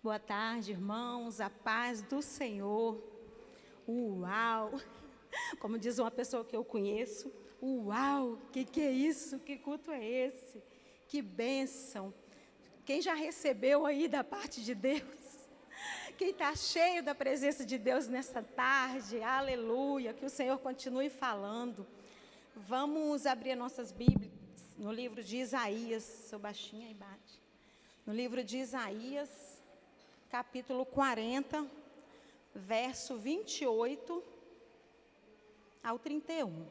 Boa tarde, irmãos, a paz do Senhor. Uau! Como diz uma pessoa que eu conheço, uau, que é isso? Que culto é esse? Que bênção! Quem já recebeu aí da parte de Deus? Quem está cheio da presença de Deus nessa tarde? Aleluia! Que o Senhor continue falando. Vamos abrir nossas Bíblias no livro de Isaías. Sou baixinha aí, bate. No livro de Isaías, capítulo 40, verso 28 ao 31.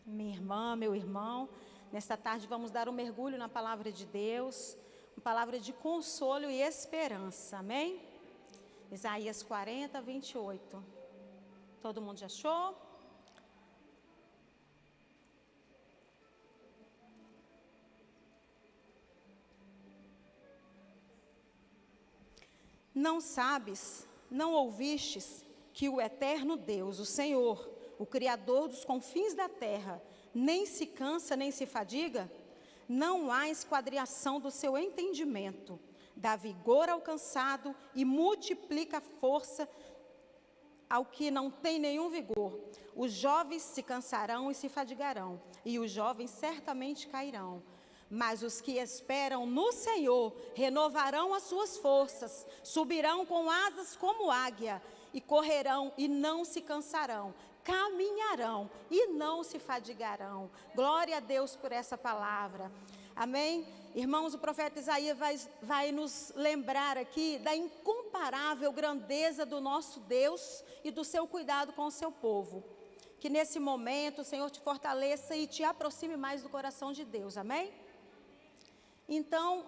Minha irmã, meu irmão, nesta tarde vamos dar um mergulho na palavra de Deus, uma palavra de consolo e esperança, amém? Isaías 40, 28. Todo mundo já achou? Não sabes, não ouvistes que o eterno Deus, o Senhor, o Criador dos confins da terra, nem se cansa, nem se fadiga? Não há esquadriação do seu entendimento, dá vigor ao cansado e multiplica a força ao que não tem nenhum vigor. Os jovens se cansarão e se fadigarão, e os jovens certamente cairão. Mas os que esperam no Senhor renovarão as suas forças, subirão com asas como águia, e correrão e não se cansarão, caminharão e não se fadigarão. Glória a Deus por essa palavra. Amém? Irmãos, o profeta Isaías vai nos lembrar aqui da incomparável grandeza do nosso Deus e do seu cuidado com o seu povo. Que nesse momento o Senhor te fortaleça e te aproxime mais do coração de Deus. Amém? Então,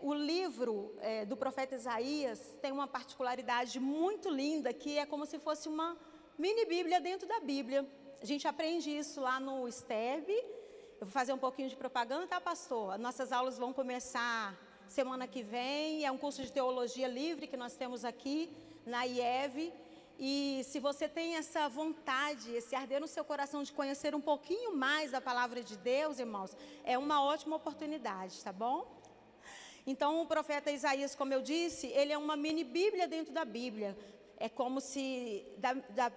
o livro do profeta Isaías tem uma particularidade muito linda, que é como se fosse uma mini Bíblia dentro da Bíblia. A gente aprende isso lá no STEB. Eu vou fazer um pouquinho de propaganda, tá, pastor? Nossas aulas vão começar semana que vem. É um curso de teologia livre que nós temos aqui na IEV. E se você tem essa vontade, esse arder no seu coração de conhecer um pouquinho mais da palavra de Deus, irmãos, é uma ótima oportunidade, tá bom? Então, o profeta Isaías, como eu disse, ele é uma mini Bíblia dentro da Bíblia. É como se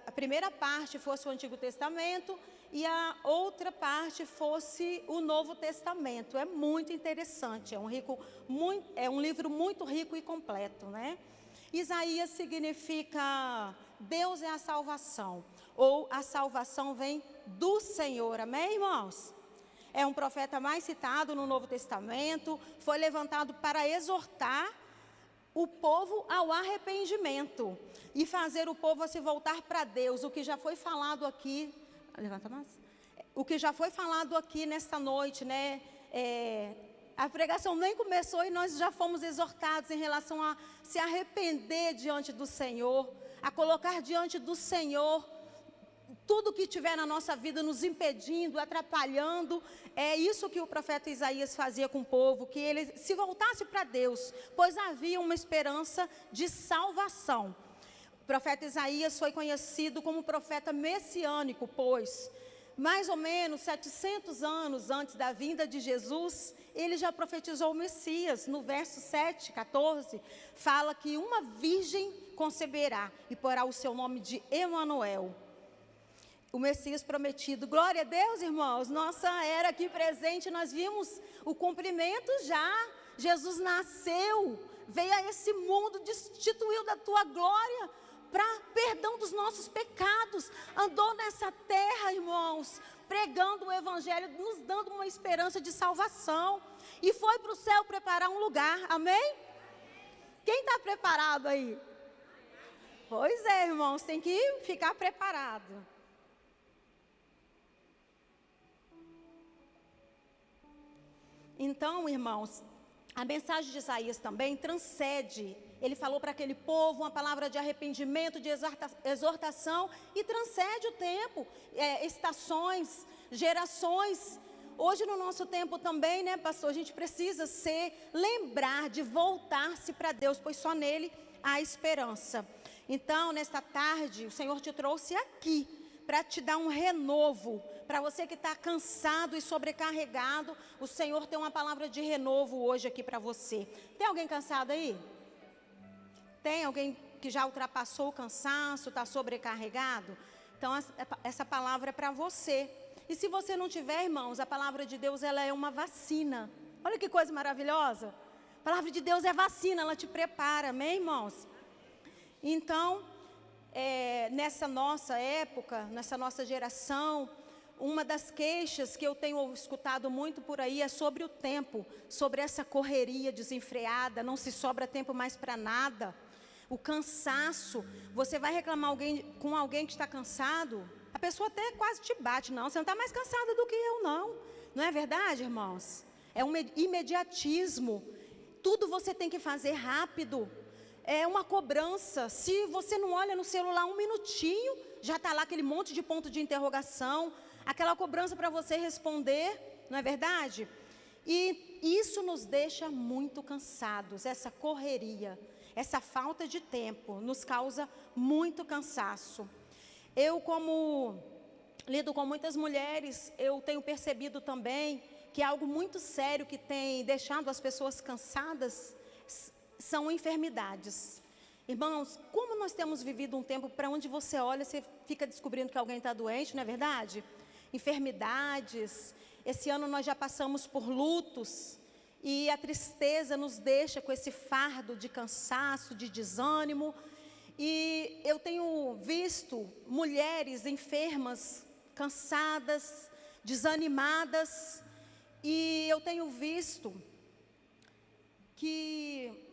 a primeira parte fosse o Antigo Testamento e a outra parte fosse o Novo Testamento. É muito interessante, é um livro muito rico e completo, né? Isaías significa Deus é a salvação, ou a salvação vem do Senhor, amém, irmãos? É um profeta mais citado no Novo Testamento, foi levantado para exortar o povo ao arrependimento e fazer o povo a se voltar para Deus. O que já foi falado aqui, levanta mais. O que já foi falado aqui nesta noite, né? A pregação nem começou e nós já fomos exortados em relação a se arrepender diante do Senhor, a colocar diante do Senhor tudo que tiver na nossa vida nos impedindo, atrapalhando. É isso que o profeta Isaías fazia com o povo, que ele se voltasse para Deus, pois havia uma esperança de salvação. O profeta Isaías foi conhecido como profeta messiânico, pois mais ou menos 700 anos antes da vinda de Jesus, ele já profetizou o Messias. No verso 7, 14, fala que uma virgem conceberá e porá o seu nome de Emanuel, o Messias prometido. Glória a Deus, irmãos. Nossa era aqui presente, nós vimos o cumprimento já. Jesus nasceu, veio a esse mundo, destituiu da tua glória, para perdão dos nossos pecados, andou nessa terra, irmãos, pregando o evangelho, nos dando uma esperança de salvação, e foi para o céu preparar um lugar, amém? Quem está preparado aí? Pois é, irmãos, tem que ficar preparado. Então, irmãos, a mensagem de Isaías também transcende. Ele falou para aquele povo uma palavra de arrependimento, de exortação, e transcende o tempo, estações, gerações. Hoje no nosso tempo também, né, pastor, a gente precisa lembrar de voltar-se para Deus, pois só nele há esperança. Então, nesta tarde, o Senhor te trouxe aqui para te dar um renovo. Para você que está cansado e sobrecarregado, o Senhor tem uma palavra de renovo hoje aqui para você. Tem alguém cansado aí? Tem alguém que já ultrapassou o cansaço, está sobrecarregado? Então essa palavra é para você. E se você não tiver, irmãos, a palavra de Deus, ela é uma vacina. Olha que coisa maravilhosa. A palavra de Deus é vacina, ela te prepara, amém, irmãos? Então, nessa nossa época, nessa nossa geração, uma das queixas que eu tenho escutado muito por aí é sobre o tempo, sobre essa correria desenfreada, não se sobra tempo mais para nada. O cansaço, você vai reclamar com alguém que está cansado, a pessoa até quase te bate. Não, você não está mais cansada do que eu, não. Não é verdade, irmãos? É um imediatismo. Tudo você tem que fazer rápido. É uma cobrança. Se você não olha no celular um minutinho, já está lá aquele monte de ponto de interrogação, aquela cobrança para você responder, não é verdade? E isso nos deixa muito cansados, essa correria, essa falta de tempo nos causa muito cansaço. Eu, como lido com muitas mulheres, eu tenho percebido também que algo muito sério que tem deixado as pessoas cansadas são enfermidades. Irmãos, como nós temos vivido um tempo para onde você olha, você fica descobrindo que alguém está doente, não é verdade? Enfermidades. Esse ano nós já passamos por lutos e a tristeza nos deixa com esse fardo de cansaço, de desânimo. E eu tenho visto mulheres enfermas, cansadas, desanimadas, e eu tenho visto que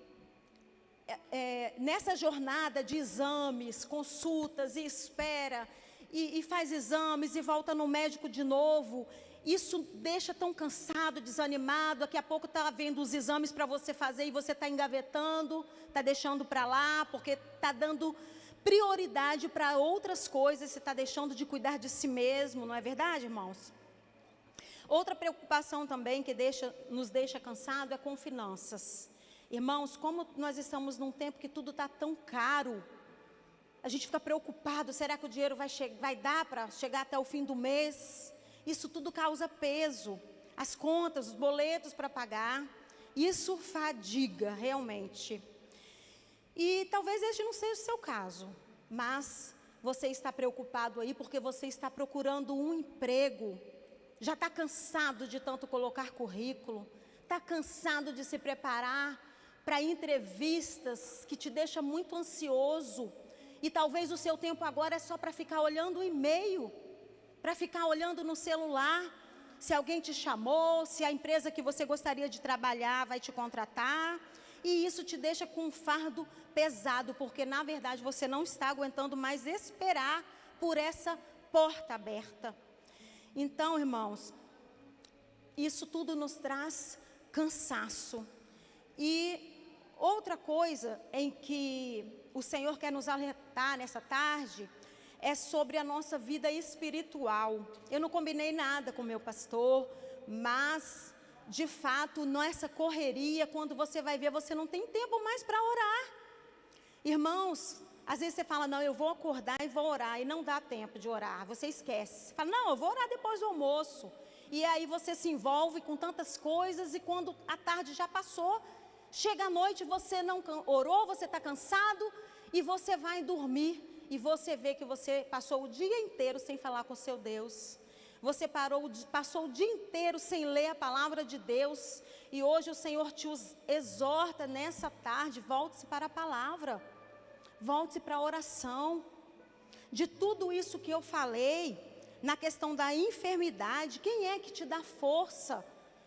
nessa jornada de exames, consultas e espera, e faz exames e volta no médico de novo, isso deixa tão cansado, desanimado. Daqui a pouco está vendo os exames para você fazer e você está engavetando, está deixando para lá, porque está dando prioridade para outras coisas, você está deixando de cuidar de si mesmo, não é verdade, irmãos? Outra preocupação também que nos deixa cansado é com finanças. Irmãos, como nós estamos num tempo que tudo está tão caro, a gente fica preocupado, será que o dinheiro vai dar para chegar até o fim do mês? Isso tudo causa peso, as contas, os boletos para pagar, isso fadiga realmente. E talvez este não seja o seu caso, mas você está preocupado aí porque você está procurando um emprego, já está cansado de tanto colocar currículo, está cansado de se preparar para entrevistas que te deixa muito ansioso, e talvez o seu tempo agora é só para ficar olhando o e-mail, para ficar olhando no celular, se alguém te chamou, se a empresa que você gostaria de trabalhar vai te contratar, e isso te deixa com um fardo pesado, porque na verdade você não está aguentando mais esperar por essa porta aberta. Então, irmãos, isso tudo nos traz cansaço. E outra coisa em que o Senhor quer nos alertar nessa tarde é sobre a nossa vida espiritual. Eu não combinei nada com o meu pastor, mas de fato, nessa correria, quando você vai ver, você não tem tempo mais para orar. Irmãos, às vezes você fala, não, eu vou acordar e vou orar, e não dá tempo de orar, você esquece. Você fala, não, eu vou orar depois do almoço. E aí você se envolve com tantas coisas, e quando a tarde já passou, chega a noite, você não orou, você está cansado, e você vai dormir, e você vê que você passou o dia inteiro sem falar com o seu Deus. Você passou o dia inteiro sem ler a palavra de Deus, e hoje o Senhor te exorta nessa tarde, volte-se para a palavra, volte-se para a oração. De tudo isso que eu falei, na questão da enfermidade, quem é que te dá força?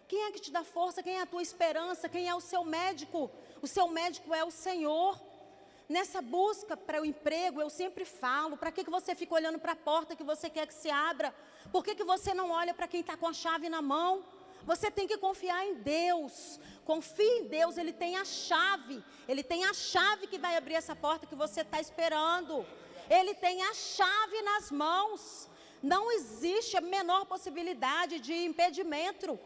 Quem é que te dá força? Quem é a tua esperança? Quem é o seu médico? O seu médico é o Senhor. Nessa busca para o emprego, eu sempre falo, para que você fica olhando para a porta que você quer que se abra? Por que você não olha para quem está com a chave na mão? Você tem que confiar em Deus. Confie em Deus, Ele tem a chave. Ele tem a chave que vai abrir essa porta que você está esperando. Ele tem a chave nas mãos. Não existe a menor possibilidade de impedimento.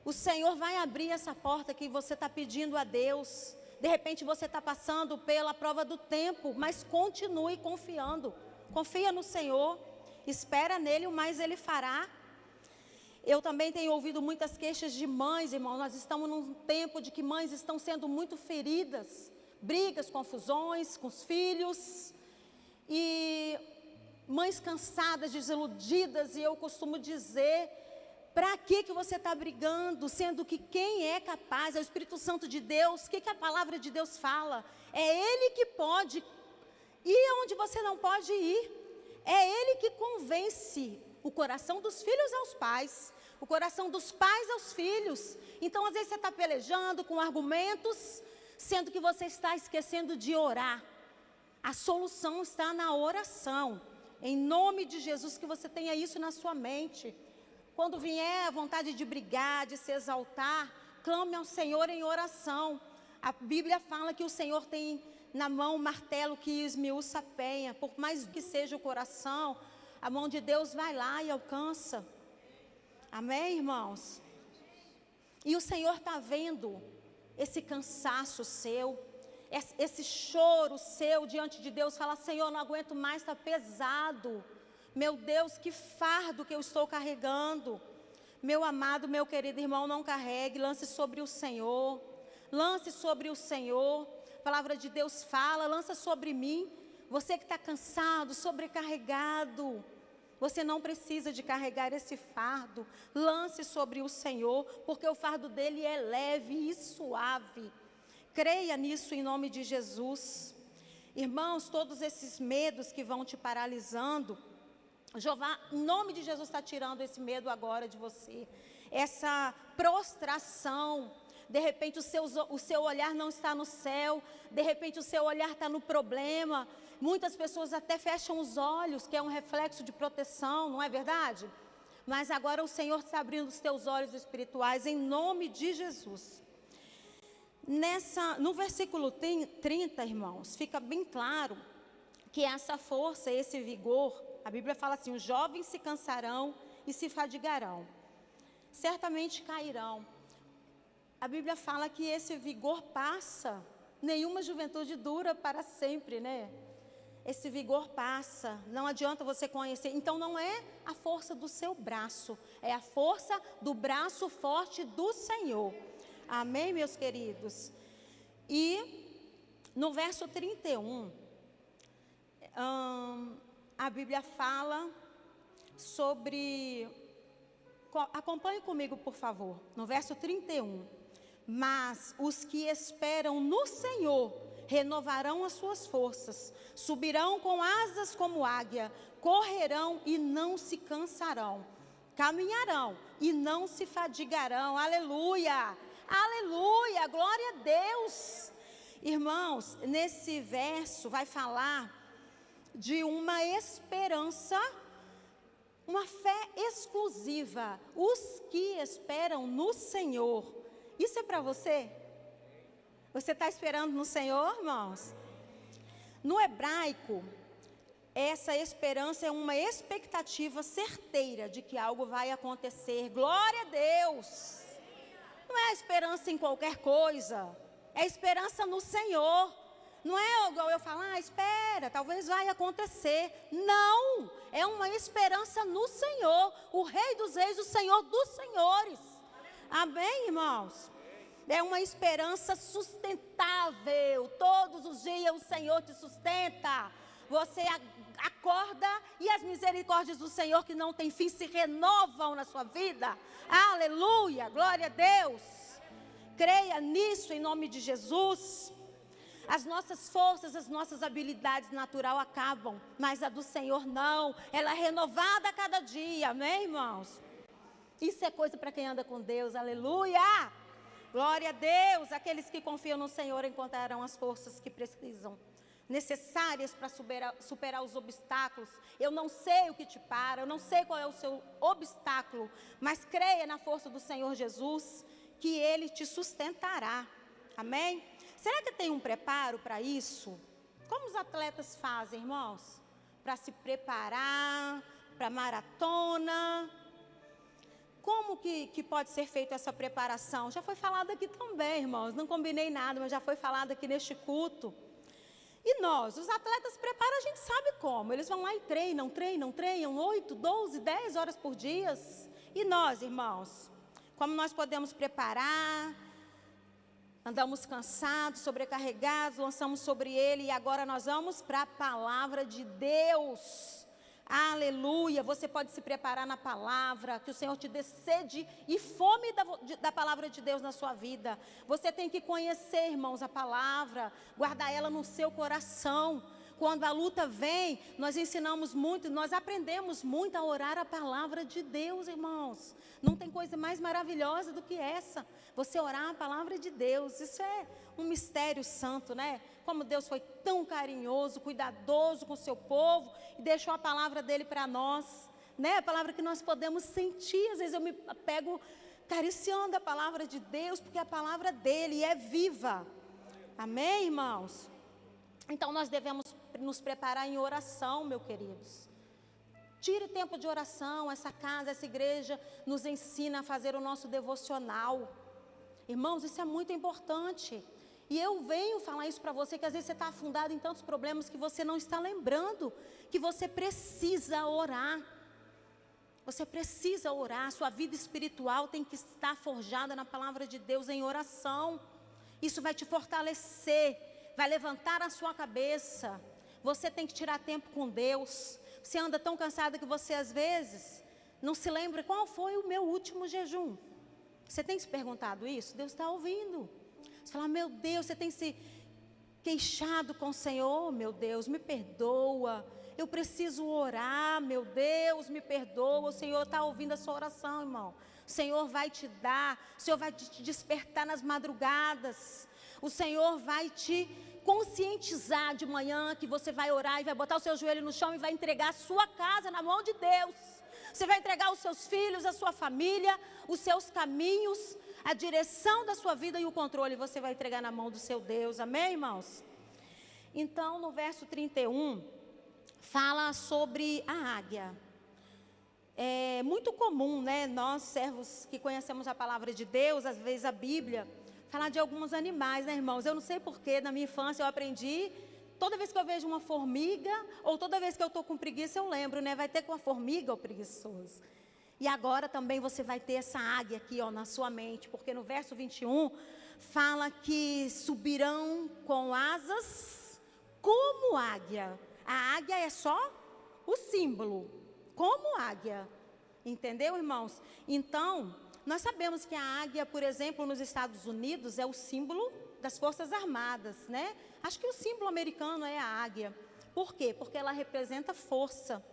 O Senhor vai abrir essa porta que você está pedindo a Deus. De repente você está passando pela prova do tempo, mas continue confiando. Confia no Senhor. Espera nele, o mais ele fará. Eu também tenho ouvido muitas queixas de mães, irmãos. Nós estamos num tempo de que mães estão sendo muito feridas, brigas, confusões com os filhos, e mães cansadas, desiludidas, e eu costumo dizer, para que você está brigando, sendo que quem é capaz é o Espírito Santo de Deus. O que a palavra de Deus fala? É Ele que pode ir onde você não pode ir. É Ele que convence o coração dos filhos aos pais, o coração dos pais aos filhos. Então, às vezes você está pelejando com argumentos, sendo que você está esquecendo de orar. A solução está na oração. Em nome de Jesus, que você tenha isso na sua mente. Quando vier a vontade de brigar, de se exaltar, clame ao Senhor em oração. A Bíblia fala que o Senhor tem na mão o martelo que esmiuça a penha. Por mais que seja o coração, a mão de Deus vai lá e alcança. Amém, irmãos? E o Senhor está vendo esse cansaço seu, esse choro seu diante de Deus. Fala: Senhor, não aguento mais, está pesado. Meu Deus, que fardo que eu estou carregando. Meu amado, meu querido irmão, não carregue, lance sobre o Senhor. Lance sobre o Senhor. A palavra de Deus fala: lança sobre mim. Você que está cansado, sobrecarregado, você não precisa de carregar esse fardo. Lance sobre o Senhor, porque o fardo dele é leve e suave. Creia nisso em nome de Jesus. Irmãos, todos esses medos que vão te paralisando, Jeová, em nome de Jesus, está tirando esse medo agora de você. Essa prostração. De repente o seu olhar não está no céu. De repente o seu olhar está no problema. Muitas pessoas até fecham os olhos, que é um reflexo de proteção, não é verdade? Mas agora o Senhor está abrindo os teus olhos espirituais em nome de Jesus. No versículo 30, irmãos, fica bem claro que essa força, esse vigor, a Bíblia fala assim: os jovens se cansarão e se fadigarão, certamente cairão. A Bíblia fala que esse vigor passa, nenhuma juventude dura para sempre, né? Esse vigor passa, não adianta você conhecer. Então não é a força do seu braço, é a força do braço forte do Senhor. Amém, meus queridos? E no verso 31, a Bíblia fala sobre, acompanhe comigo por favor, no verso 31. Mas os que esperam no Senhor renovarão as suas forças, subirão com asas como águia, correrão e não se cansarão, caminharão e não se fadigarão. Aleluia, aleluia, glória a Deus. Irmãos, nesse verso vai falar de uma esperança, uma fé exclusiva. Os que esperam no Senhor. Isso é para você? Você está esperando no Senhor, irmãos? No hebraico, essa esperança é uma expectativa certeira de que algo vai acontecer. Glória a Deus! Não é a esperança em qualquer coisa, é a esperança no Senhor. Não é igual eu falar: espera, talvez vai acontecer. Não, é uma esperança no Senhor, o Rei dos Reis, o Senhor dos Senhores. Amém, irmãos? É uma esperança sustentável. Todos os dias o Senhor te sustenta. Você acorda e as misericórdias do Senhor, que não tem fim, se renovam na sua vida. Aleluia, glória a Deus. Creia nisso em nome de Jesus. As nossas forças, as nossas habilidades naturais acabam, mas a do Senhor não. Ela é renovada a cada dia. Amém, irmãos? Isso é coisa para quem anda com Deus. Aleluia! Glória a Deus. Aqueles que confiam no Senhor encontrarão as forças que precisam, necessárias para superar os obstáculos. Eu não sei o que te para, eu não sei qual é o seu obstáculo, mas creia na força do Senhor Jesus, que Ele te sustentará. Amém? Será que tem um preparo para isso? Como os atletas fazem, irmãos? Para se preparar para a maratona. Como que pode ser feita essa preparação? Já foi falado aqui também, irmãos. Não combinei nada, mas já foi falado aqui neste culto. E nós, os atletas preparam, a gente sabe como. Eles vão lá e treinam 8, 12, 10 horas por dia. E nós, irmãos, como nós podemos preparar? Andamos cansados, sobrecarregados, lançamos sobre ele e agora nós vamos para a palavra de Deus. Aleluia, você pode se preparar na palavra, que o Senhor te dê sede e fome da palavra de Deus na sua vida. Você tem que conhecer, irmãos, a palavra, guardar ela no seu coração. Quando a luta vem, nós ensinamos muito, nós aprendemos muito a orar a palavra de Deus, irmãos. Não tem coisa mais maravilhosa do que essa, você orar a palavra de Deus. Isso é um mistério santo, né? Como Deus foi tão carinhoso, cuidadoso com o seu povo e deixou a palavra dele para nós, né? A palavra que nós podemos sentir. Às vezes eu me pego acariciando a palavra de Deus, porque a palavra dele é viva. Amém, irmãos? Então nós devemos nos preparar em oração, meus queridos. Tire tempo de oração. Essa casa, essa igreja nos ensina a fazer o nosso devocional. Irmãos, isso é muito importante. E eu venho falar isso para você, que às vezes você está afundado em tantos problemas que você não está lembrando, que você precisa orar. Você precisa orar. Sua vida espiritual tem que estar forjada na palavra de Deus em oração. Isso vai te fortalecer, vai levantar a sua cabeça. Você tem que tirar tempo com Deus. Você anda tão cansado que você às vezes não se lembra qual foi o meu último jejum. Você tem se perguntado isso? Deus está ouvindo. Você fala, meu Deus, você tem se queixado com o Senhor, meu Deus, me perdoa. Eu preciso orar, meu Deus, me perdoa. O Senhor está ouvindo a sua oração, irmão. O Senhor vai te dar, o Senhor vai te despertar nas madrugadas. O Senhor vai te conscientizar de manhã que você vai orar e vai botar o seu joelho no chão e vai entregar a sua casa na mão de Deus. Você vai entregar os seus filhos, a sua família, os seus caminhos, a direção da sua vida e o controle você vai entregar na mão do seu Deus. Amém, irmãos? Então, no verso 31, fala sobre a águia. É muito comum, né? Nós, servos que conhecemos a palavra de Deus, às vezes a Bíblia, falar de alguns animais, né, irmãos? Eu não sei porquê, na minha infância eu aprendi, toda vez que eu vejo uma formiga, ou toda vez que eu estou com preguiça, eu lembro, né? Vai ter com a formiga, ó preguiçoso. E agora também você vai ter essa águia aqui, ó, na sua mente, porque no verso 21, fala que subirão com asas como águia. A águia é só o símbolo, como águia. Entendeu, irmãos? Então, nós sabemos que a águia, por exemplo, nos Estados Unidos, é o símbolo das Forças Armadas, né? Acho que o símbolo americano é a águia. Por quê? Porque ela representa força.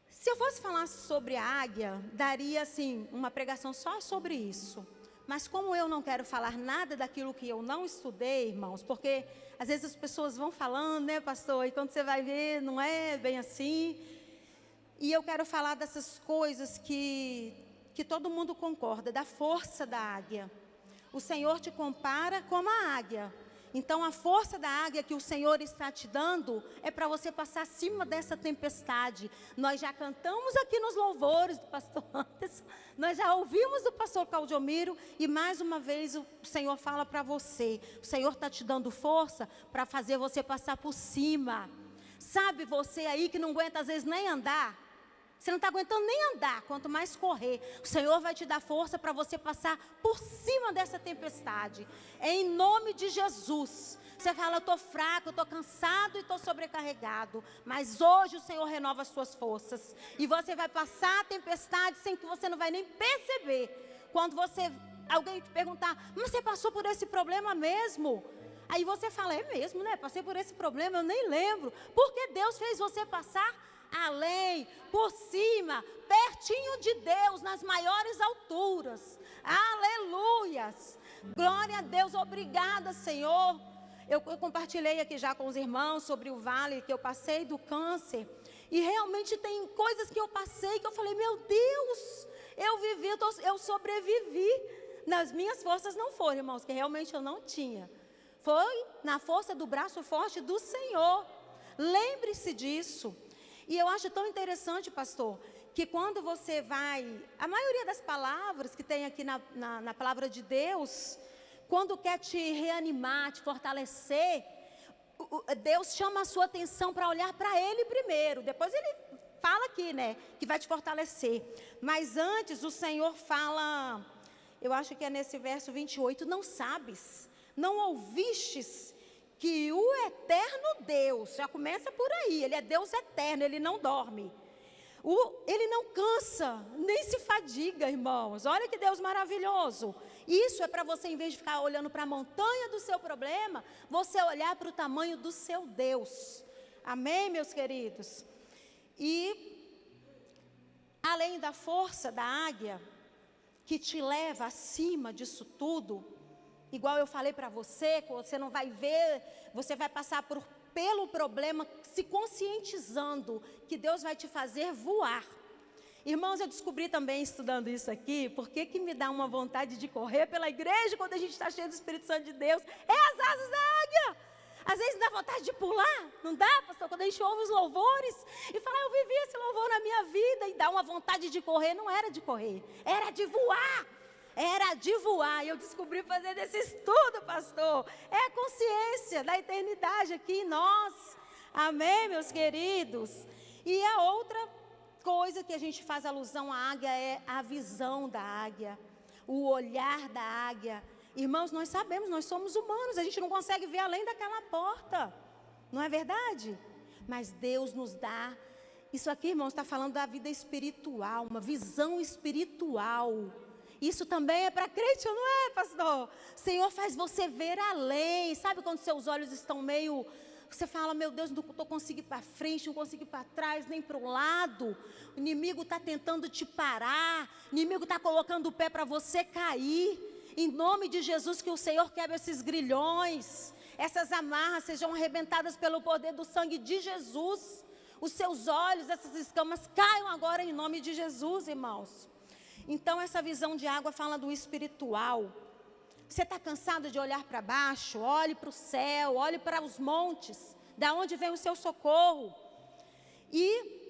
Se eu fosse falar sobre a águia, daria, assim, uma pregação só sobre isso. Mas como eu não quero falar nada daquilo que eu não estudei, irmãos, porque às vezes as pessoas vão falando, né, pastor, e quando você vai ver, não é bem assim. E eu quero falar dessas coisas que todo mundo concorda, da força da águia. O Senhor te compara como a águia. Então, a força da águia que o Senhor está te dando é para você passar acima dessa tempestade. Nós já cantamos aqui nos louvores do pastor Anderson, nós já ouvimos do pastor Claudiomiro, e mais uma vez o Senhor fala para você. O Senhor está te dando força para fazer você passar por cima. Sabe você aí que não aguenta às vezes nem andar? Você não está aguentando nem andar, quanto mais correr. O Senhor vai te dar força para você passar por cima dessa tempestade. Em nome de Jesus. Você fala, eu estou fraco, eu estou cansado e estou sobrecarregado. Mas hoje o Senhor renova as suas forças. E você vai passar a tempestade sem que você não vai nem perceber. Quando alguém te perguntar, mas você passou por esse problema mesmo? Aí você fala, é mesmo, né? Passei por esse problema, eu nem lembro. Porque Deus fez você passar além, por cima, pertinho de Deus, nas maiores alturas. Aleluias. Glória a Deus, obrigada, Senhor. Eu compartilhei aqui já com os irmãos sobre o vale que eu passei do câncer. E realmente tem coisas que eu passei que eu falei, meu Deus, eu sobrevivi. Nas minhas forças não foram, irmãos, que realmente eu não tinha. Foi na força do braço forte do Senhor. Lembre-se disso. E eu acho tão interessante, pastor, que quando você vai, a maioria das palavras que tem aqui na palavra de Deus, quando quer te reanimar, te fortalecer, Deus chama a sua atenção para olhar para Ele primeiro. Depois Ele fala aqui, né, que vai te fortalecer. Mas antes o Senhor fala, eu acho que é nesse verso 28, não sabes, não ouvistes que o eterno Deus, já começa por aí, Ele é Deus eterno, Ele não dorme. Ele não cansa, nem se fadiga, irmãos. Olha que Deus maravilhoso. Isso é para você, em vez de ficar olhando para a montanha do seu problema, você olhar para o tamanho do seu Deus. Amém, meus queridos? E, além da força da águia, que te leva acima disso tudo, igual eu falei para você, que você não vai ver, você vai passar pelo problema, se conscientizando que Deus vai te fazer voar. Irmãos, eu descobri também, estudando isso aqui, porque que me dá uma vontade de correr pela igreja quando a gente está cheio do Espírito Santo de Deus, é as asas da águia. Às vezes dá vontade de pular, não dá, pastor? Quando a gente ouve os louvores e fala, eu vivi esse louvor na minha vida, e dá uma vontade de correr, não era de correr, era de voar. Era de voar. E eu descobri fazendo esse estudo, pastor. É a consciência da eternidade aqui em nós. Amém, meus queridos? E a outra coisa que a gente faz alusão à águia é a visão da águia, o olhar da águia. Irmãos, nós sabemos, nós somos humanos, a gente não consegue ver além daquela porta, não é verdade? Mas Deus nos dá, isso aqui, irmãos, está falando da vida espiritual, uma visão espiritual. Isso também é para crente, não é, pastor? O Senhor faz você ver além, sabe quando seus olhos estão meio... Você fala, meu Deus, não estou conseguindo ir para frente, não consigo ir para trás, nem para o lado. O inimigo está tentando te parar, o inimigo está colocando o pé para você cair. Em nome de Jesus, que o Senhor quebre esses grilhões, essas amarras sejam arrebentadas pelo poder do sangue de Jesus. Os seus olhos, essas escamas caiam agora em nome de Jesus, irmãos. Então essa visão de água fala do espiritual. Você está cansado de olhar para baixo? Olhe para o céu, olhe para os montes, da onde vem o seu socorro. E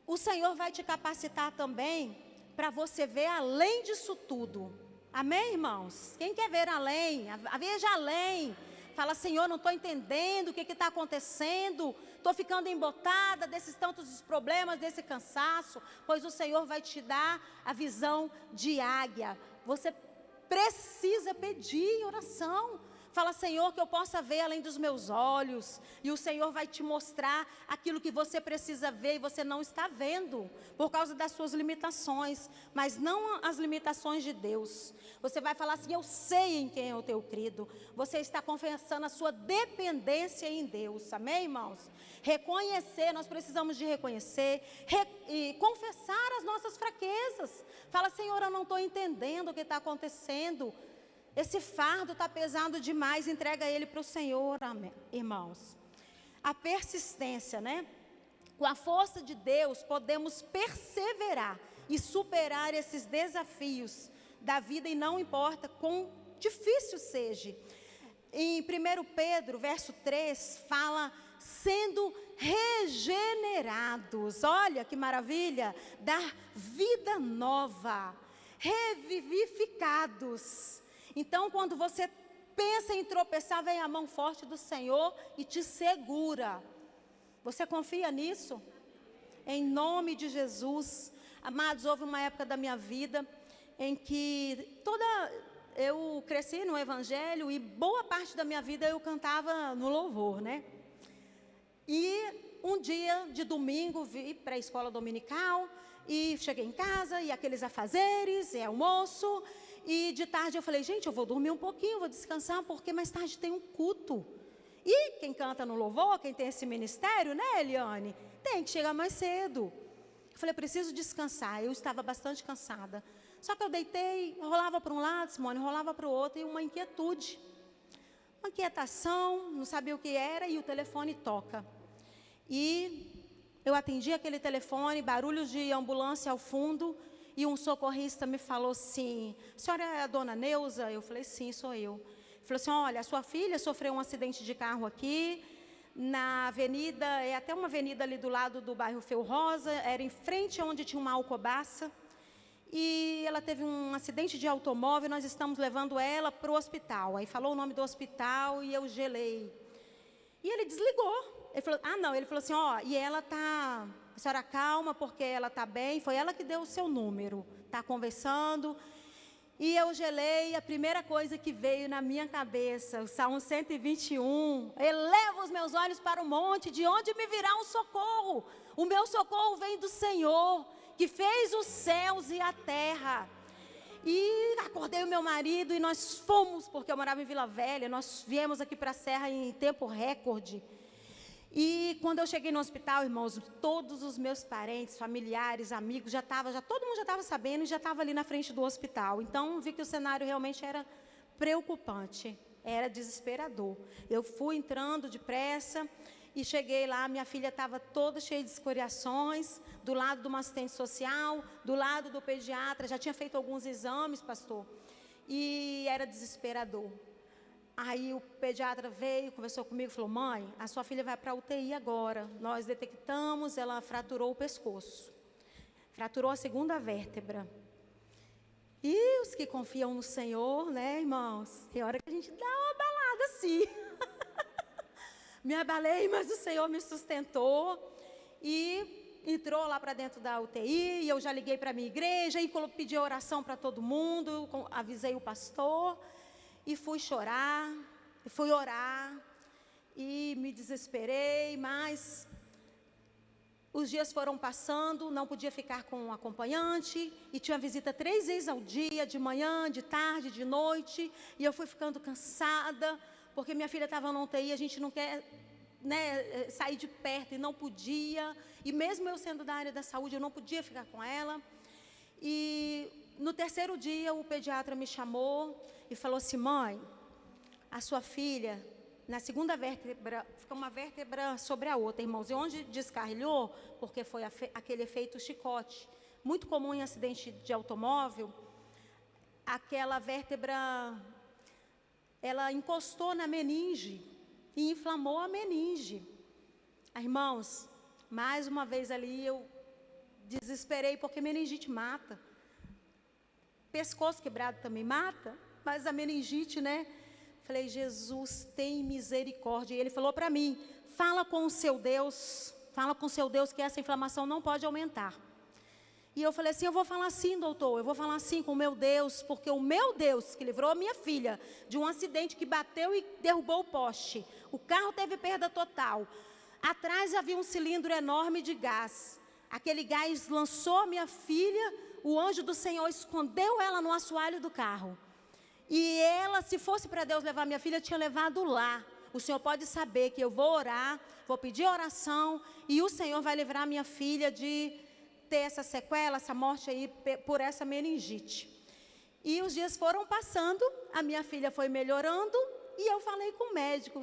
o Senhor vai te capacitar também para você ver além disso tudo. Amém, irmãos? Quem quer ver além, veja além. Fala, Senhor, não estou entendendo o que está acontecendo, estou ficando embotada desses tantos problemas, desse cansaço, pois o Senhor vai te dar a visão de águia. Você precisa pedir em oração. Fala, Senhor, que eu possa ver além dos meus olhos. E o Senhor vai te mostrar aquilo que você precisa ver e você não está vendo, por causa das suas limitações, mas não as limitações de Deus. Você vai falar assim, eu sei em quem eu tenho crido. Você está confessando a sua dependência em Deus. Amém, irmãos? Reconhecer, nós precisamos de reconhecer e confessar as nossas fraquezas. Fala, Senhor, eu não estou entendendo o que está acontecendo. Esse fardo está pesado demais, entrega ele para o Senhor, amém, irmãos. A persistência, né? Com a força de Deus, podemos perseverar e superar esses desafios da vida, e não importa quão difícil seja. Em 1 Pedro, verso 3, fala, sendo regenerados, olha que maravilha, dar vida nova, revivificados. Então, quando você pensa em tropeçar, vem a mão forte do Senhor e te segura. Você confia nisso? Em nome de Jesus. Amados, houve uma época da minha vida em que eu cresci no Evangelho e boa parte da minha vida eu cantava no louvor, né? E um dia de domingo, vi para a escola dominical e cheguei em casa e aqueles afazeres, almoço. E de tarde eu falei, gente, eu vou dormir um pouquinho, vou descansar, porque mais tarde tem um culto. E quem canta no louvor, quem tem esse ministério, né, Eliane, tem que chegar mais cedo. Eu falei, preciso descansar. Eu estava bastante cansada. Só que eu deitei, rolava para um lado, Simone, rolava para o outro, e uma inquietude. Uma inquietação, não sabia o que era, e o telefone toca. E eu atendi aquele telefone, barulhos de ambulância ao fundo, e um socorrista me falou assim, a senhora é a dona Neuza? Eu falei, sim, sou eu. Ele falou assim, olha, a sua filha sofreu um acidente de carro aqui, na avenida, é até uma avenida ali do lado do bairro Feu Rosa, era em frente onde tinha uma alcobaça, e ela teve um acidente de automóvel, nós estamos levando ela para o hospital. Aí falou o nome do hospital e eu gelei. E ele desligou. Ele falou, ele falou assim, ó, e ela tá, a senhora calma, porque ela tá bem, foi ela que deu o seu número, tá conversando. E eu gelei, a primeira coisa que veio na minha cabeça, o Salmo 121, eleva os meus olhos para o monte, de onde me virá um socorro? O meu socorro vem do Senhor, que fez os céus e a terra. E acordei o meu marido e nós fomos, porque eu morava em Vila Velha, nós viemos aqui para a Serra em tempo recorde. E quando eu cheguei no hospital, irmãos, todos os meus parentes, familiares, amigos, todo mundo já estava sabendo e já estava ali na frente do hospital. Então, vi que o cenário realmente era preocupante, era desesperador. Eu fui entrando depressa e cheguei lá, minha filha estava toda cheia de escoriações, do lado de uma assistente social, do lado do pediatra, já tinha feito alguns exames, pastor, e era desesperador. Aí o pediatra veio, conversou comigo, falou, mãe, a sua filha vai para a UTI agora. Nós detectamos, ela fraturou o pescoço. Fraturou a segunda vértebra. E os que confiam no Senhor, né, irmãos? Tem hora que a gente dá uma abalada assim. Me abalei, mas o Senhor me sustentou. E entrou lá para dentro da UTI, e eu já liguei para a minha igreja, e pedi oração para todo mundo, avisei o pastor. E fui chorar, e fui orar, e me desesperei, mas os dias foram passando, não podia ficar com um acompanhante, e tinha visita 3 vezes ao dia, de manhã, de tarde, de noite, e eu fui ficando cansada, porque minha filha estava na UTI, a gente não quer, né, sair de perto, e não podia, e mesmo eu sendo da área da saúde, eu não podia ficar com ela. E no 3º dia, o pediatra me chamou e falou assim, mãe, a sua filha, na segunda vértebra, fica uma vértebra sobre a outra, irmãos, e onde descarrilhou, porque foi aquele efeito chicote, muito comum em acidente de automóvel, aquela vértebra, ela encostou na meninge e inflamou a meninge. Irmãos, mais uma vez ali eu desesperei, porque meningite mata. Pescoço quebrado também mata, mas a meningite, né? Falei, Jesus, tem misericórdia. E ele falou para mim, fala com o seu Deus que essa inflamação não pode aumentar. E eu falei assim, eu vou falar assim, doutor, eu vou falar assim com o meu Deus, porque o meu Deus que livrou a minha filha de um acidente que bateu e derrubou o poste. O carro teve perda total. Atrás havia um cilindro enorme de gás. Aquele gás lançou a minha filha, o anjo do Senhor escondeu ela no assoalho do carro. E ela, se fosse para Deus levar minha filha, tinha levado lá. O Senhor pode saber que eu vou orar, vou pedir oração, e o Senhor vai livrar minha filha de ter essa sequela, essa morte aí por essa meningite. E os dias foram passando, a minha filha foi melhorando, e eu falei com o médico,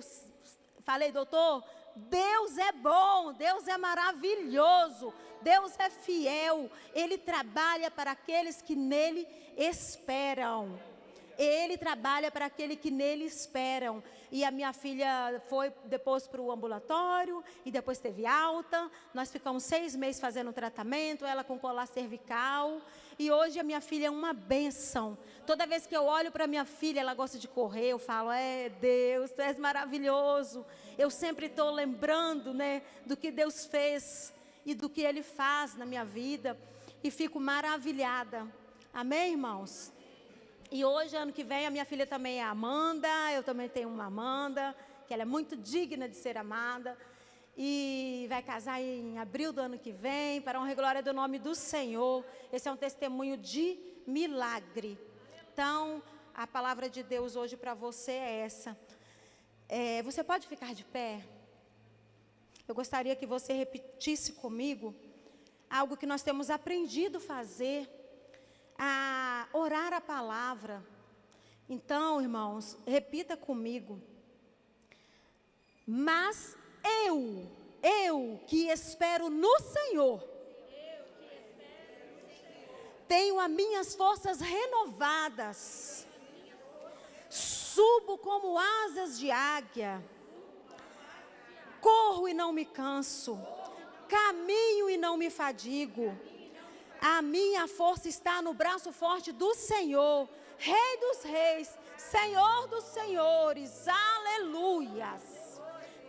falei, doutor, Deus é bom, Deus é maravilhoso, Deus é fiel, Ele trabalha para aqueles que nele esperam. Ele trabalha para aquele que nele esperam. E a minha filha foi depois para o ambulatório, e depois teve alta. Nós ficamos 6 meses fazendo tratamento, ela com colar cervical. E hoje a minha filha é uma bênção. Toda vez que eu olho para minha filha, ela gosta de correr, eu falo, Deus, Tu és maravilhoso. Eu sempre estou lembrando, né, do que Deus fez e do que Ele faz na minha vida. E fico maravilhada. Amém, irmãos? E hoje, ano que vem, a minha filha também é Amanda, eu também tenho uma Amanda, que ela é muito digna de ser amada, e vai casar em abril do ano que vem, para a honra e glória do nome do Senhor. Esse é um testemunho de milagre. Então, a palavra de Deus hoje para você é essa. Você pode ficar de pé? Eu gostaria que você repetisse comigo algo que nós temos aprendido a fazer, a orar a palavra. Então, irmãos, repita comigo. Mas eu que espero no Senhor, tenho as minhas forças renovadas, subo como asas de águia, corro e não me canso, caminho e não me fadigo. A minha força está no braço forte do Senhor, Rei dos reis, Senhor dos senhores, aleluias.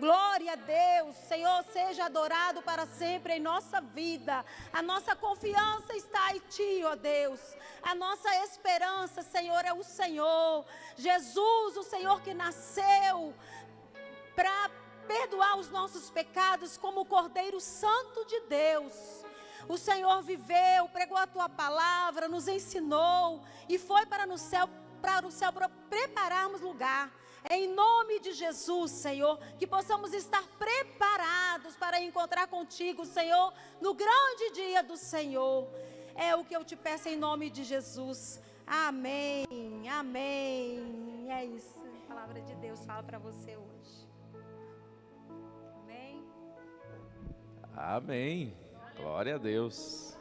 Glória a Deus. Senhor, seja adorado para sempre em nossa vida. A nossa confiança está em Ti, ó Deus. A nossa esperança, Senhor, é o Senhor. Jesus, o Senhor que nasceu para perdoar os nossos pecados como o Cordeiro Santo de Deus. O Senhor viveu, pregou a Tua palavra, nos ensinou e foi para o céu para prepararmos lugar. Em nome de Jesus, Senhor, que possamos estar preparados para encontrar contigo, Senhor, no grande dia do Senhor. É o que eu te peço em nome de Jesus. Amém, amém. É isso, a palavra de Deus fala para você hoje. Amém. Amém. Glória a Deus.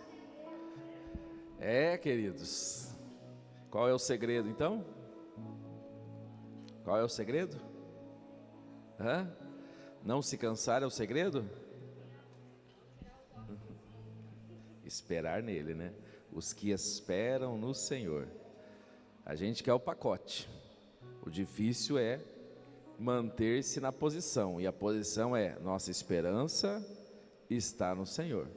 Queridos, qual é o segredo então? Qual é o segredo? Não se cansar é o segredo? Esperar nele, né? Os que esperam no Senhor. A gente quer o pacote. O difícil é manter-se na posição. E a posição é: nossa esperança está no Senhor.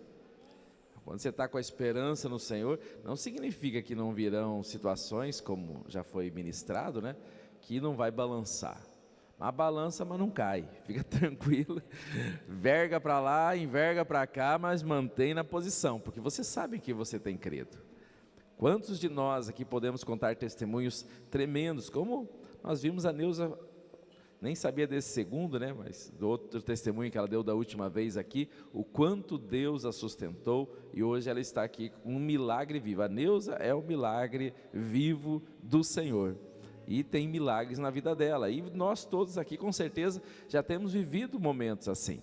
Quando você está com a esperança no Senhor, não significa que não virão situações, como já foi ministrado, né? Que não vai balançar. Mas balança, mas não cai. Fica tranquilo. Verga para lá, enverga para cá, mas mantém na posição, porque você sabe que você tem crido. Quantos de nós aqui podemos contar testemunhos tremendos, como nós vimos a Neuza, nem sabia desse segundo, né? Mas do outro testemunho que ela deu da última vez aqui, o quanto Deus a sustentou, e hoje ela está aqui com um milagre vivo. A Neuza é o milagre vivo do Senhor. E tem milagres na vida dela, e nós todos aqui com certeza já temos vivido momentos assim.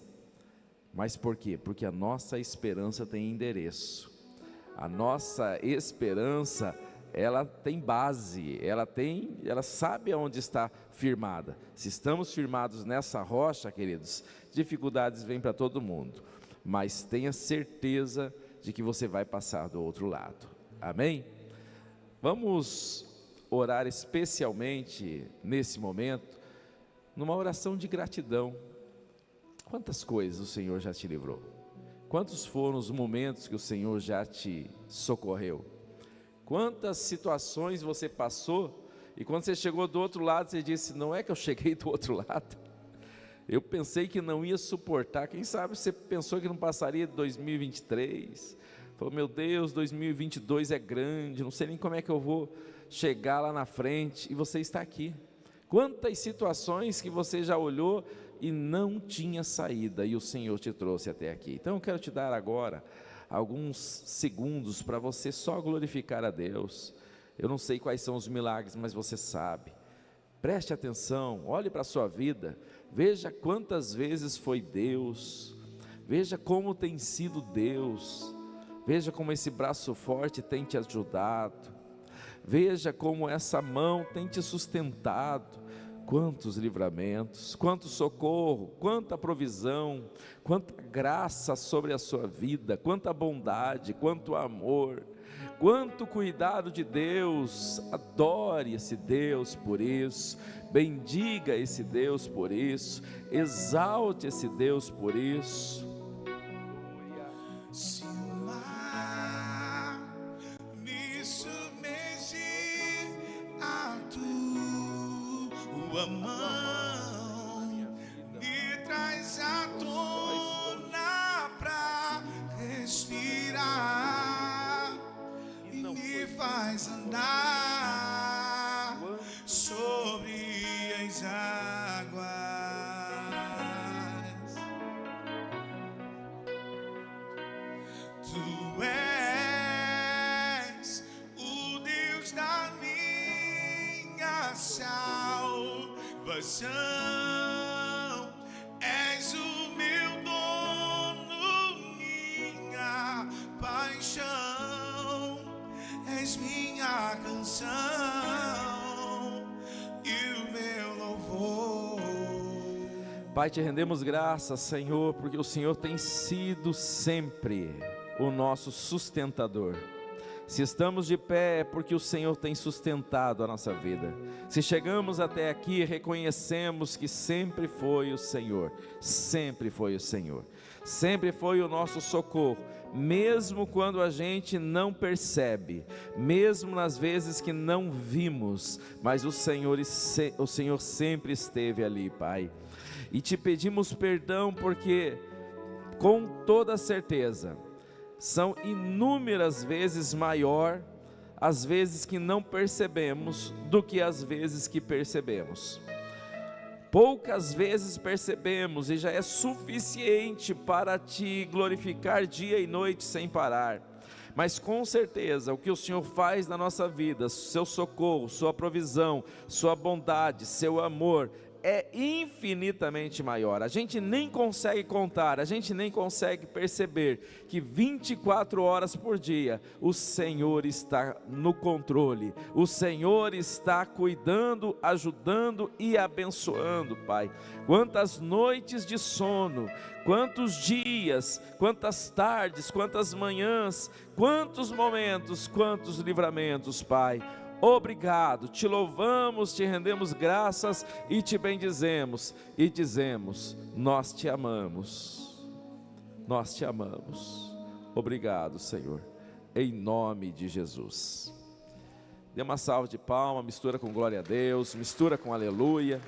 Mas por quê? Porque a nossa esperança tem endereço. A nossa esperança, ela tem base, ela sabe aonde está firmada. Se estamos firmados nessa rocha, queridos, dificuldades vêm para todo mundo, mas tenha certeza de que você vai passar do outro lado. Amém? Vamos orar especialmente nesse momento, numa oração de gratidão. Quantas coisas o Senhor já te livrou? Quantos foram os momentos que o Senhor já te socorreu? Quantas situações você passou e quando você chegou do outro lado, você disse: não é que eu cheguei do outro lado, eu pensei que não ia suportar. Quem sabe você pensou que não passaria de 2023, falou: meu Deus, 2022 é grande, não sei nem como é que eu vou chegar lá na frente, e você está aqui. Quantas situações que você já olhou e não tinha saída, e o Senhor te trouxe até aqui. Então eu quero te dar agora alguns segundos para você só glorificar a Deus. Eu não sei quais são os milagres, mas você sabe. Preste atenção, olhe para a sua vida, veja quantas vezes foi Deus, veja como tem sido Deus, veja como esse braço forte tem te ajudado, veja como essa mão tem te sustentado. Quantos livramentos, quanto socorro, quanta provisão, quanta graça sobre a sua vida, quanta bondade, quanto amor, quanto cuidado de Deus. Adore esse Deus por isso, bendiga esse Deus por isso, exalte esse Deus por isso. Se o mar me submergir a tua mão me traz à tona pra respirar e me faz andar sobre as águas. Tu és o Deus da minha salvação, és o meu dono, minha paixão, és minha canção e o meu louvor. Pai, te rendemos graças, Senhor, porque o Senhor tem sido sempre o nosso sustentador, Se estamos de pé é porque o Senhor tem sustentado a nossa vida. Se chegamos até aqui, reconhecemos que sempre foi o Senhor, sempre foi o Senhor, sempre foi o nosso socorro, mesmo quando a gente não percebe, mesmo nas vezes que não vimos, mas o Senhor sempre esteve ali, Pai. E te pedimos perdão porque, com toda certeza, são inúmeras vezes maior as vezes que não percebemos do que as vezes que percebemos. Poucas vezes percebemos e já é suficiente para te glorificar dia e noite sem parar. Mas com certeza o que o Senhor faz na nossa vida, seu socorro, sua provisão, sua bondade, seu amor, é infinitamente maior. A gente nem consegue contar, a gente nem consegue perceber que 24 horas por dia o Senhor está no controle, o Senhor está cuidando, ajudando e abençoando, Pai. Quantas noites de sono, quantos dias, quantas tardes, quantas manhãs, quantos momentos, quantos livramentos, Pai. Obrigado, te louvamos, te rendemos graças e te bendizemos e dizemos: nós te amamos, nós te amamos. Obrigado, Senhor, em nome de Jesus. Dê uma salva de palmas, mistura com glória a Deus, mistura com aleluia.